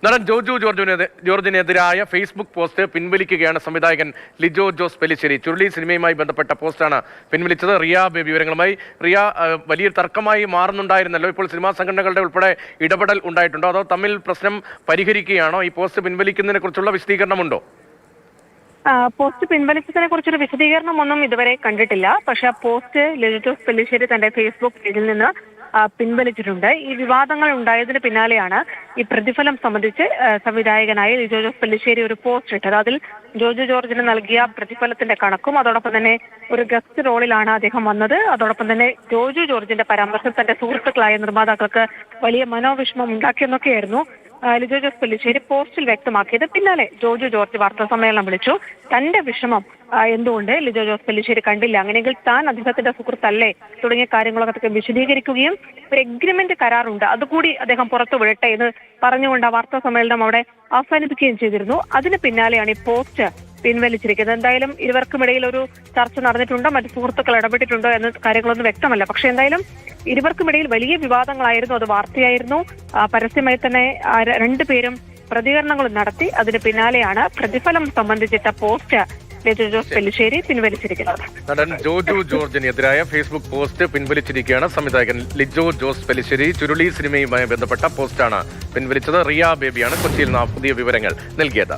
നടൻ Joju ജോർജിനെതിരായ Facebook post പിൻവലിക്കുകയാണ് സംവിധായകൻ ലിജോ ജോസ് പെല്ലിശ്ശേരി. ചുരുളി സിനിമയുമായി ബന്ധപ്പെട്ട പോസ്റ്റാണ് പിൻവലിച്ചത്. റിയ ബേബി വിവരങ്ങളുമായി. റിയ, വലിയ തർക്കമായി മാറുന്നുണ്ടായിരുന്നല്ലോ, ഇപ്പോൾ സിനിമാ സംഘടനകളുടെ ഉൾപ്പെടെ ഇടപെടൽ ഉണ്ടായിട്ടുണ്ടോ, അതോ തമ്മിൽ പ്രശ്നം പരിഹരിക്കുകയാണോ? ഈ പോസ്റ്റ് പിൻവലിക്കുന്നതിനെ കുറിച്ചുള്ള വിശദീകരണമുണ്ടോ? പോസ്റ്റ് പിൻവലിച്ചതിനെ കുറിച്ചൊരു വിശദീകരണമൊന്നും ഇതുവരെ കണ്ടിട്ടില്ല. പക്ഷെ പോസ്റ്റ് ലിജോ ജോസ് പെല്ലിശ്ശേരി തന്റെ ഫേസ്ബുക്ക് പേജിൽ നിന്ന് പിൻവലിച്ചിട്ടുണ്ട്. ഈ വിവാദങ്ങൾ ഉണ്ടായതിന് പിന്നാലെയാണ് ഈ പ്രതിഫലം സംബന്ധിച്ച് സംവിധായകനായ ലിജോ ജോസ് പെല്ലിശ്ശേരി ഒരു പോസ്റ്റ് ഇട്ടത്. അതിൽ ജോജു ജോർജിന് നൽകിയ പ്രതിഫലത്തിന്റെ കണക്കും അതോടൊപ്പം തന്നെ ഒരു ഗസ്റ്റ് റോളിലാണ് അദ്ദേഹം വന്നത്. അതോടൊപ്പം തന്നെ ജോജു ജോർജിന്റെ പരാമർശം തന്റെ സുഹൃത്തുക്കളായ നിർമ്മാതാക്കൾക്ക് വലിയ മനോവിഷമം ഉണ്ടാക്കിയെന്നൊക്കെയായിരുന്നു ലിജോ ജോസ് പെല്ലിശ്ശേരി പോസ്റ്റിൽ വ്യക്തമാക്കിയത്. പിന്നാലെ ജോജു ജോർജ് വാർത്താ സമ്മേളനം വിളിച്ചു. തന്റെ വിഷമം എന്തുകൊണ്ട് ലിജോ ജോസ് പെല്ലിശ്ശേരി കണ്ടില്ല, അങ്ങനെയെങ്കിൽ താൻ അദ്ദേഹത്തിന്റെ സുഹൃത്തല്ലേ തുടങ്ങിയ കാര്യങ്ങളൊക്കെ വിശദീകരിക്കുകയും ഒരു എഗ്രിമെന്റ് കരാറുണ്ട് അതുകൂടി അദ്ദേഹം പുറത്തു വിടട്ടെ എന്ന് പറഞ്ഞുകൊണ്ട് ആ വാർത്താ സമ്മേളനം അവിടെ അവസാനിപ്പിക്കുകയും ചെയ്തിരുന്നു. അതിന് പിന്നാലെയാണ് ഈ പോസ്റ്റ് പിൻവലിച്ചിരിക്കുന്നത്. എന്തായാലും ഇരുവർക്കുമിടയിൽ ഒരു ചർച്ച നടന്നിട്ടുണ്ടോ, മറ്റു സുഹൃത്തുക്കൾ ഇടപെട്ടിട്ടുണ്ടോ എന്ന കാര്യങ്ങളൊന്നും വ്യക്തമല്ല. പക്ഷെ എന്തായാലും ഇരുവർക്കുമിടയിൽ വലിയ വിവാദങ്ങളായിരുന്നു, അത് വാർത്തയായിരുന്നു. പരസ്യമായി തന്നെ രണ്ടുപേരും പ്രതികരണങ്ങളും നടത്തി. അതിന് പിന്നാലെയാണ് പ്രതിഫലം സംബന്ധിച്ചിട്ട പോസ്റ്റ് ലിജോ ജോസ് പെല്ലിശ്ശേരി പിൻവലിച്ചിരിക്കുന്നത്. നടൻ ജോജു ജോർജിനെതിരായ ഫേസ്ബുക്ക് പോസ്റ്റ് പിൻവലിച്ചിരിക്കുകയാണ് സംവിധായകൻ ലിജോ ജോസ് പെല്ലിശ്ശേരി. ചുരുളി സിനിമയുമായി ബന്ധപ്പെട്ട പോസ്റ്റാണ് പിൻവലിച്ചത്. റിയ ബേബിയാണ് കൊച്ചിയിൽ നിന്ന് പുതിയ വിവരങ്ങൾ നൽകിയത്.